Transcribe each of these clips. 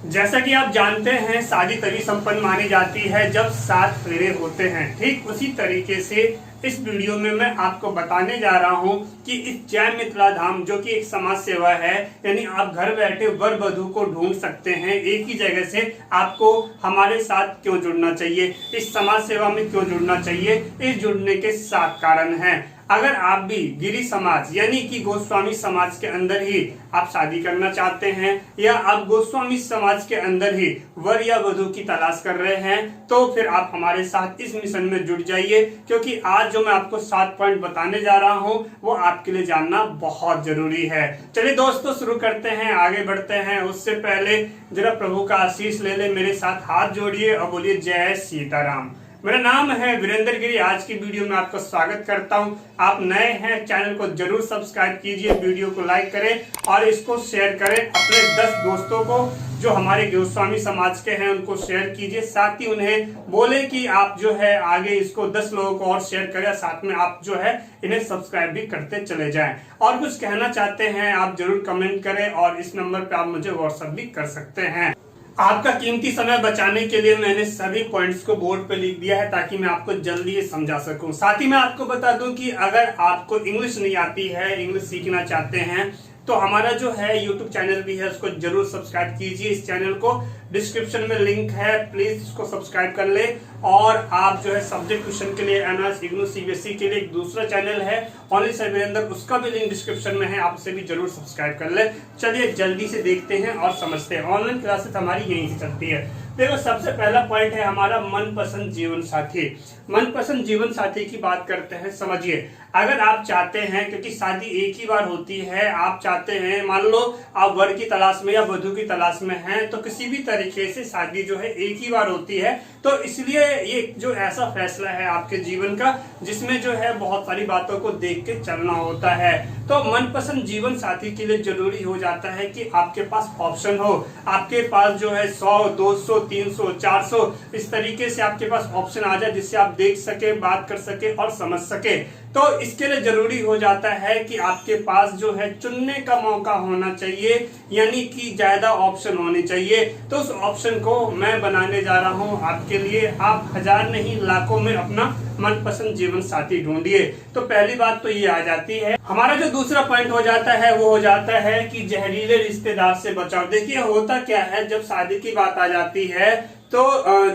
जैसा कि आप जानते हैं, शादी तभी संपन्न मानी जाती है जब 7 फेरे होते हैं। ठीक उसी तरीके से इस वीडियो में मैं आपको बताने जा रहा हूं कि इस जय मिथिला धाम जो कि एक समाज सेवा है, यानी आप घर बैठे वर वधू को ढूंढ सकते हैं एक ही जगह से। आपको हमारे साथ क्यों जुड़ना चाहिए, इस समाज सेवा में क्यों जुड़ना चाहिए, इस जुड़ने के 7 कारण हैं। अगर आप भी गिरी समाज यानी कि गोस्वामी समाज के अंदर ही आप शादी करना चाहते हैं, या आप गोस्वामी समाज के अंदर ही वर या वधू की तलाश कर रहे हैं, तो फिर आप हमारे साथ इस मिशन में जुड़ जाइए, क्योंकि आज जो मैं आपको 7 पॉइंट बताने जा रहा हूं वो आपके लिए जानना बहुत जरूरी है। चलिए दोस्तों, शुरू करते हैं, आगे बढ़ते हैं। उससे पहले जरा प्रभु का आशीष ले ले, मेरे साथ हाथ जोड़िए और बोलिए जय सीताराम। मेरा नाम है वीरेंद्र गिरी। आज की वीडियो में आपका स्वागत करता हूं। आप नए हैं, चैनल को जरूर सब्सक्राइब कीजिए, वीडियो को लाइक करें और इसको शेयर करें अपने 10 दोस्तों को जो हमारे गोस्वामी समाज के हैं, उनको शेयर कीजिए। साथ ही उन्हें बोले कि आप जो है आगे इसको 10 लोगों को और शेयर करें, साथ में आप जो है इन्हें सब्सक्राइब भी करते चले जाएं। और कुछ कहना चाहते हैं आप जरूर कमेंट करें, और इस नंबर पे आप मुझे व्हाट्सएप भी कर सकते हैं। आपका कीमती समय बचाने के लिए मैंने सभी पॉइंट्स को बोर्ड पे लिख दिया है ताकि मैं आपको जल्दी समझा सकूं। साथ ही मैं आपको बता दूं कि अगर आपको इंग्लिश नहीं आती है, इंग्लिश सीखना चाहते हैं, तो हमारा जो है यूट्यूब चैनल भी है, उसको जरूर सब्सक्राइब कीजिए। इस चैनल को डिस्क्रिप्शन में लिंक है, प्लीज इसको सब्सक्राइब कर ले। और आप जो है सब्जेक्ट क्वेश्चन के लिए एमएस इग्नू सीबीएसई के लिए एक दूसरा चैनल है ओनली वीरेंद्र, उसका भी लिंक डिस्क्रिप्शन में है, आप उसे भी जरूर सब्सक्राइब कर ले। चलिए जल्दी से देखते हैं और समझते हैं। ऑनलाइन क्लासेस हमारी यहीं से चलती है। देखो, सबसे पहला पॉइंट है हमारा मनपसंद जीवन साथी। मनपसंद जीवन साथी की बात करते हैं। समझिए, अगर आप चाहते हैं, क्योंकि शादी एक ही बार होती है, आप चाहते हैं, मान लो आप वर की तलाश में या वधू की तलाश में हैं, तो किसी भी तरीके से शादी जो है एक ही बार होती है, तो इसलिए ये जो ऐसा फैसला है आपके जीवन का जिसमें जो है बहुत सारी बातों को देख के चलना होता है। तो मनपसंद जीवन साथी के लिए जरूरी हो जाता है कि आपके पास ऑप्शन हो। आपके पास जो है 100, 200, 300, 400 इस तरीके से आपके पास ऑप्शन आ जाए, जिससे आप देख सके, बात कर सके और समझ सके। तो इसके लिए जरूरी हो जाता है कि आपके पास जो है चुनने का मौका होना चाहिए, यानी कि ज्यादा ऑप्शन होने चाहिए। तो उस ऑप्शन को मैं बनाने जा रहा हूं आपके लिए। आप 1000 नहीं, लाखों में अपना मनपसंद जीवन साथी ढूंढिए। तो पहली बात तो ये आ जाती है। हमारा जो दूसरा पॉइंट हो जाता है वो हो जाता है कि जहरीले रिश्तेदार से बचाओ। देखिए, होता क्या है, जब शादी की बात आ जाती है तो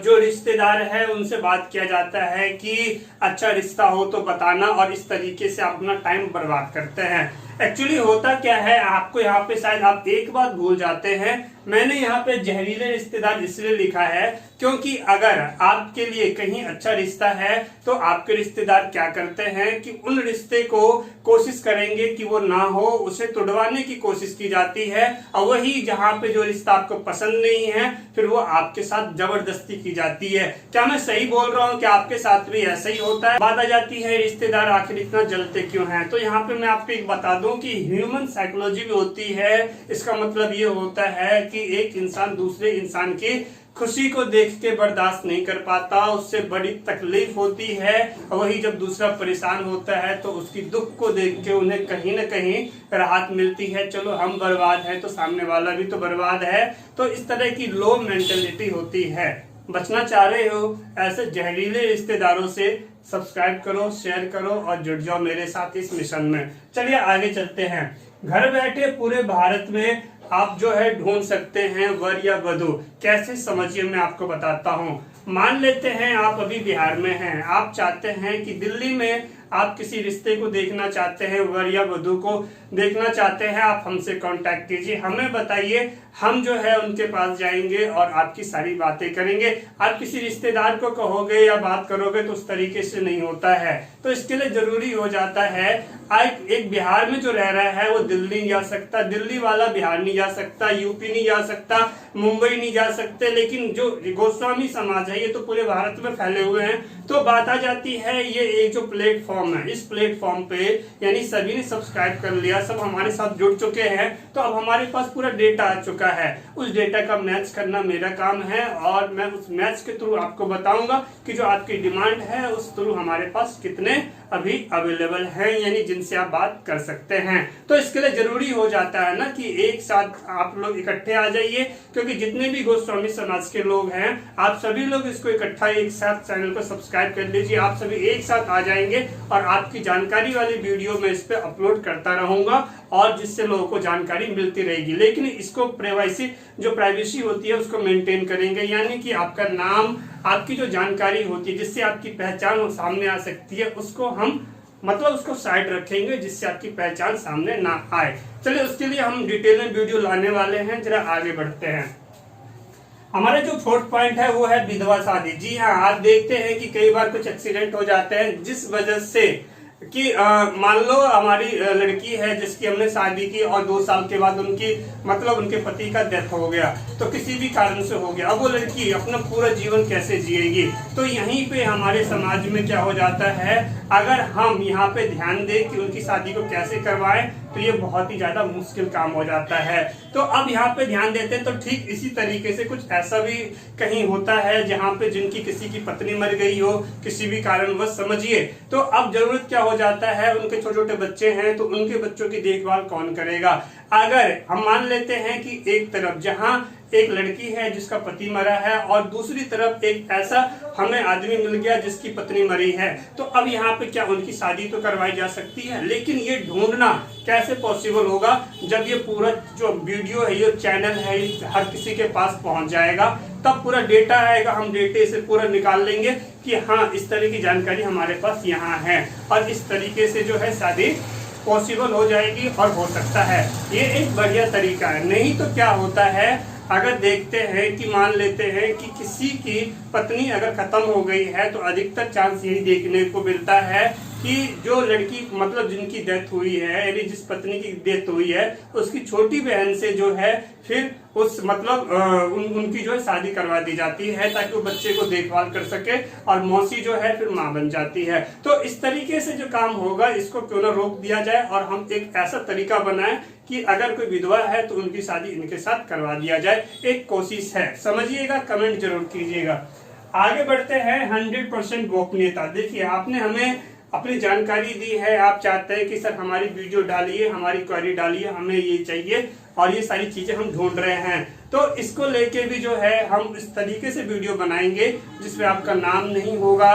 जो रिश्तेदार है उनसे बात किया जाता है कि अच्छा रिश्ता हो तो बताना, और इस तरीके से आप अपना टाइम बर्बाद करते हैं। एक्चुअली होता क्या है, आपको यहाँ पे शायद आप एक बात भूल जाते हैं। मैंने यहाँ पे जहरीले रिश्तेदार इसलिए लिखा है क्योंकि अगर आपके लिए कहीं अच्छा रिश्ता है तो आपके रिश्तेदार क्या करते हैं कि उन रिश्ते को कोशिश करेंगे कि वो ना हो, उसे तुड़वाने की कोशिश की जाती है। और वही जहाँ पे जो रिश्ता आपको पसंद नहीं है, फिर वो आपके साथ जबरदस्ती की जाती है। क्या मैं सही बोल रहा हूँ कि आपके साथ भी ऐसा ही होता है? बात आ जाती है रिश्तेदार आखिर इतना जलते क्यों हैं। तो यहाँ पे मैं आपको एक बता दूं कि ह्यूमन साइकोलॉजी भी होती है। इसका मतलब ये होता है कि एक इंसान दूसरे इंसान की खुशी को देख के बर्दाश्त नहीं कर पाता, उससे बड़ी तकलीफ होती है। वही जब दूसरा परेशान होता है तो उसकी दुख को देख के उन्हें कहीं न कहीं राहत मिलती है। चलो हम बर्बाद हैं तो सामने वाला भी तो बर्बाद है। तो इस तरह की लो मेंटेलिटी होती है। बचना चाह रहे हो ऐसे जहरीले रिश्तेदारों से? सब्सक्राइब करो, शेयर करो और जुड़ जाओ मेरे साथ इस मिशन में। चलिए आगे चलते हैं। घर बैठे पूरे भारत में आप जो है ढूंढ सकते हैं वर या वधू। कैसे, समझिए, मैं आपको बताता हूं। मान लेते हैं आप अभी बिहार में हैं, आप चाहते हैं कि दिल्ली में आप किसी रिश्ते को देखना चाहते हैं, वर या वधू को देखना चाहते हैं, आप हमसे कांटेक्ट कीजिए, हमें बताइए, हम जो है उनके पास जाएंगे और आपकी सारी बातें करेंगे। आप किसी रिश्तेदार को कहोगे या बात करोगे तो उस तरीके से नहीं होता है। तो इसके लिए जरूरी हो जाता है एक बिहार में जो रह रहा है वो दिल्ली नहीं जा सकता, दिल्ली वाला बिहार नहीं जा सकता, यूपी नहीं जा सकता, मुंबई नहीं जा सकते, लेकिन जो गोस्वामी समाज है ये तो पूरे भारत में फैले हुए हैं। तो बात आ जाती है, ये एक जो प्लेटफॉर्म है, इस प्लेटफॉर्म पे यानी सभी ने सब्सक्राइब कर लिया, सब हमारे साथ जुड़ चुके हैं, तो अब हमारे पास पूरा डेटा आ चुका है। उस डेटा का मैच करना मेरा काम है, और मैं उस मैच के थ्रू आपको बताऊंगा कि जो आपकी डिमांड है उस थ्रू हमारे पास कितने अभी अवेलेबल हैं, यानी जिनसे आप बात कर सकते हैं। तो इसके लिए जरूरी हो जाता है ना कि एक साथ आप लोग इकट्ठे आ जाइए, क्योंकि जितने भी गोस्वामी समाज के लोग हैं आप सभी लोग इसको इकट्ठा एक साथ चैनल को सब्सक्राइब कर लीजिए। आप सभी एक साथ आ जाएंगे और आपकी जानकारी वाली वीडियो मैं इस पे अपलोड करता रहूंगा, और जिससे लोगों को जानकारी मिलती रहेगी। लेकिन इसको प्राइवेसी होती है उसको मेंटेन करेंगे, यानी कि आपका नाम, आपकी जो जानकारी होती है जिससे आपकी पहचान सामने आ सकती है, उसको हम मतलब उसको साइड रखेंगे जिससे आपकी पहचान सामने ना आए। चलिए उसके लिए हम डिटेल में वीडियो लाने वाले हैं, जरा आगे बढ़ते हैं। हमारा जो फोर्थ पॉइंट है वो है विधवा शादी। जी हाँ, आप देखते हैं कि कई बार कुछ एक्सीडेंट हो जाते हैं जिस वजह से कि मान लो हमारी लड़की है जिसकी हमने शादी की और 2 साल के बाद उनके पति का डेथ हो गया, तो किसी भी कारण से हो गया। अब वो लड़की अपना पूरा जीवन कैसे जिएगी? तो यहीं पे हमारे समाज में क्या हो जाता है, अगर हम यहाँ पे ध्यान दें कि उनकी शादी को कैसे करवाएं तो ये बहुत ही ज्यादा मुश्किल काम हो जाता है। तो अब यहाँ पे ध्यान देते हैं तो ठीक इसी तरीके से कुछ ऐसा भी कहीं होता है जहाँ पे जिनकी किसी की पत्नी मर गई हो किसी भी कारणवश, समझिए, तो अब जरूरत क्या हो जाता है, उनके छोटे छोटे बच्चे हैं तो उनके बच्चों की देखभाल कौन करेगा? अगर हम मान लेते हैं कि एक तरफ जहाँ एक लड़की है जिसका पति मरा है और दूसरी तरफ एक ऐसा हमें आदमी मिल गया जिसकी पत्नी मरी है, तो अब यहाँ पे क्या उनकी शादी तो करवाई जा सकती है, लेकिन ये ढूंढना कैसे पॉसिबल होगा जब ये पूरा जो वीडियो है, ये चैनल है, हर किसी के पास पहुंच जाएगा, तब पूरा डेटा आएगा, हम डेटे से पूरा निकाल लेंगे कि हाँ इस तरह की जानकारी हमारे पास यहाँ है और इस तरीके से जो है शादी पॉसिबल हो जाएगी और हो सकता है। ये एक बढ़िया तरीका है। नहीं तो क्या होता है, अगर देखते हैं कि मान लेते हैं कि किसी की पत्नी अगर खत्म हो गई है तो अधिकतर चांस यही देखने को मिलता है कि जो लड़की मतलब जिनकी डेथ हुई है, यानी जिस पत्नी की डेथ हुई है उसकी छोटी बहन से जो है फिर उस उनकी जो है शादी करवा दी जाती है ताकि वो बच्चे को देखभाल कर सके और मौसी जो है फिर माँ बन जाती है। तो इस तरीके से जो काम होगा इसको क्यों ना रोक दिया जाए और हम एक ऐसा तरीका बनाएं कि अगर कोई विधवा है तो उनकी शादी इनके साथ करवा दिया जाए। एक कोशिश है, समझिएगा, कमेंट जरूर कीजिएगा। आगे बढ़ते हैं 100% गोपनीयता। देखिए आपने हमें अपनी जानकारी दी है, आप चाहते हैं कि सर हमारी वीडियो डालिए, हमारी क्वेरी डालिए, हमें ये चाहिए और ये सारी चीजें हम ढूंढ रहे हैं, तो इसको लेके भी जो है हम इस तरीके से वीडियो बनाएंगे जिसमें आपका नाम नहीं होगा,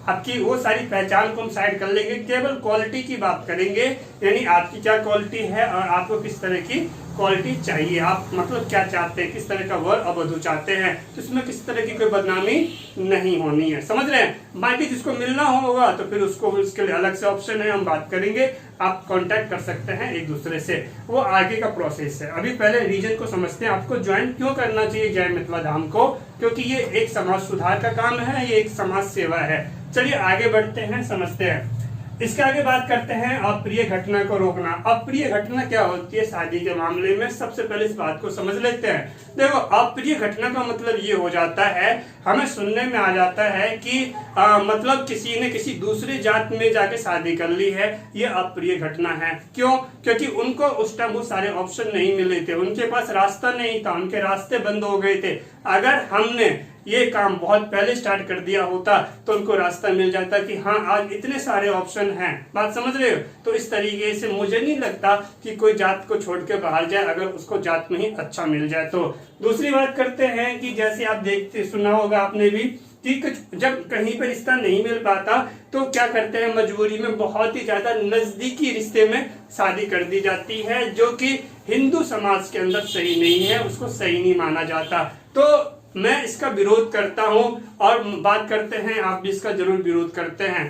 आपकी वो सारी पहचान को हम साइड कर लेंगे, केवल क्वालिटी की बात करेंगे, यानी आपकी क्या क्वालिटी है और आपको किस तरह की क्वालिटी चाहिए, आप मतलब क्या चाहते हैं, किस तरह का वर और वधू चाहते हैं, तो इसमें किस तरह की कोई बदनामी नहीं होनी है, समझ रहे हैं। बाकी जिसको मिलना होगा तो फिर उसके लिए अलग से ऑप्शन है, हम बात करेंगे, आप कांटेक्ट कर सकते हैं एक दूसरे से, वो आगे का प्रोसेस है। अभी पहले रीजन को समझते हैं, आपको ज्वाइन क्यों करना चाहिए जय मिथिला धाम को, क्योंकि ये एक समाज सुधार का काम है, ये एक समाज सेवा है। चलिए आगे बढ़ते हैं, समझते हैं। इसके आगे बात करते हैं अप्रिय घटना को रोकना। अप्रिय घटना क्या होती है शादी के मामले में, सबसे पहले इस बात को समझ लेते हैं। देखो अप्रिय घटना का मतलब ये हो जाता है, हमें सुनने में आ जाता है कि मतलब किसी ने किसी दूसरी जात में जाके शादी कर ली है, ये अप्रिय घटना है। क्यों? क्योंकि उनको उस टाइम वो सारे ऑप्शन नहीं मिले थे, उनके पास रास्ता नहीं था, उनके रास्ते बंद हो गए थे। अगर हमने ये काम बहुत पहले स्टार्ट कर दिया होता तो उनको रास्ता मिल जाता कि हाँ आज इतने सारे ऑप्शन हैं, बात समझ रहे हो। तो इस तरीके से मुझे नहीं लगता कि कोई जात को छोड़ के बाहर जाए अगर उसको जात में ही अच्छा मिल जाए तो। दूसरी बात करते हैं कि जैसे आप देखते सुना होगा आपने भी कि जब कहीं पर रिश्ता नहीं मिल पाता तो क्या करते हैं, मजबूरी में बहुत ही ज्यादा नजदीकी रिश्ते में शादी कर दी जाती है, जो कि हिंदू समाज के अंदर सही नहीं है, उसको सही नहीं माना जाता। तो मैं इसका विरोध करता हूं और बात करते हैं, आप भी इसका जरूर विरोध करते हैं।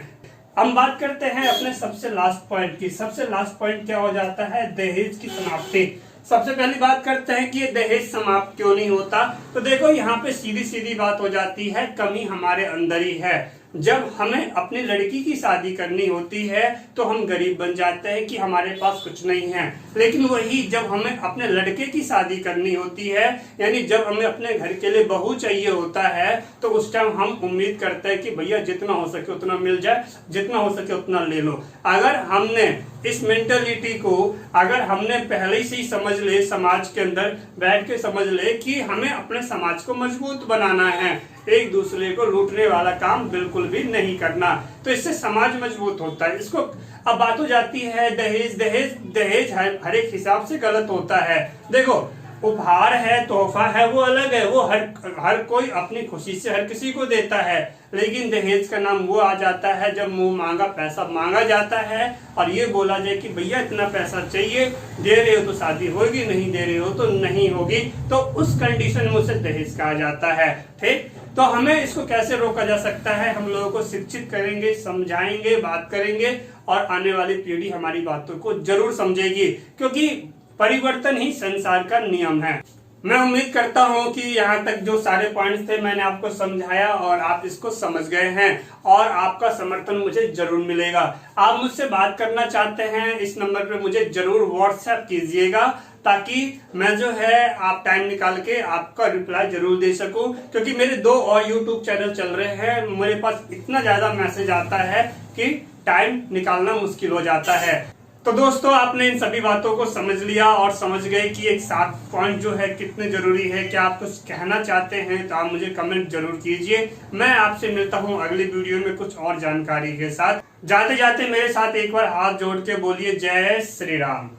हम बात करते हैं अपने सबसे लास्ट पॉइंट की। सबसे लास्ट पॉइंट क्या हो जाता है, दहेज की समाप्ति। सबसे पहली बात करते हैं कि ये दहेज समाप्त क्यों नहीं होता। तो देखो यहाँ पे सीधी सीधी बात हो जाती है, कमी हमारे अंदर ही है। जब हमें अपनी लड़की की शादी करनी होती है तो हम गरीब बन जाते हैं कि हमारे पास कुछ नहीं है, लेकिन वही जब हमें अपने लड़के की शादी करनी होती है, यानी जब हमें अपने घर के लिए बहू चाहिए होता है, तो उस टाइम हम उम्मीद करते हैं कि भैया जितना हो सके उतना मिल जाए, जितना हो सके उतना ले लो। अगर हमने इस मेंटेलिटी को अगर हमने पहले से ही समझ ले, समाज के अंदर बैठ के समझ ले कि हमें अपने समाज को मजबूत बनाना है, एक दूसरे को लूटने वाला काम बिल्कुल बिल्कुल भी नहीं करना। तो इससे समाज मजबूत होता है। इसको अब बात हो जाती है दहेज। दहेज दहेज हर एक हिसाब से गलत होता है। देखो, उपहार है, तोहफा है, वो अलग है, वो हर कोई अपनी खुशी से हर किसी को देता है। लेकिन दहेज का नाम वो आ जाता है जब मुंह मांगा पैसा मांगा जाता है और ये बोला जाए कि भैया इतना पैसा चाहिए, दे रहे हो तो शादी होगी, नहीं दे रहे हो तो नहीं होगी, तो उस कंडीशन में उसे दहेज कहा जाता है। ठीक, तो हमें इसको कैसे रोका जा सकता है? हम लोगों को शिक्षित करेंगे, समझाएंगे, बात करेंगे और आने वाली पीढ़ी हमारी बातों को जरूर समझेगी, क्योंकि परिवर्तन ही संसार का नियम है। मैं उम्मीद करता हूं कि यहाँ तक जो सारे पॉइंट्स थे मैंने आपको समझाया और आप इसको समझ गए हैं और आपका समर्थन मुझे जरूर मिलेगा। आप मुझसे बात करना चाहते हैं, इस नंबर पे मुझे जरूर व्हाट्सएप कीजिएगा, ताकि मैं जो है आप टाइम निकाल के आपका रिप्लाई जरूर दे सकूं, क्योंकि मेरे 2 और यूट्यूब चैनल चल रहे हैं। मेरे पास इतना ज्यादा मैसेज आता है कि टाइम निकालना मुश्किल हो जाता है। तो दोस्तों, आपने इन सभी बातों को समझ लिया और समझ गए कि एक 7 पॉइंट जो है कितने जरूरी है। क्या आप कुछ कहना चाहते हैं तो आप मुझे कमेंट जरूर कीजिए। मैं आपसे मिलता हूं अगली वीडियो में कुछ और जानकारी के साथ। जाते जाते मेरे साथ एक बार हाथ जोड़ के बोलिए जय श्री राम।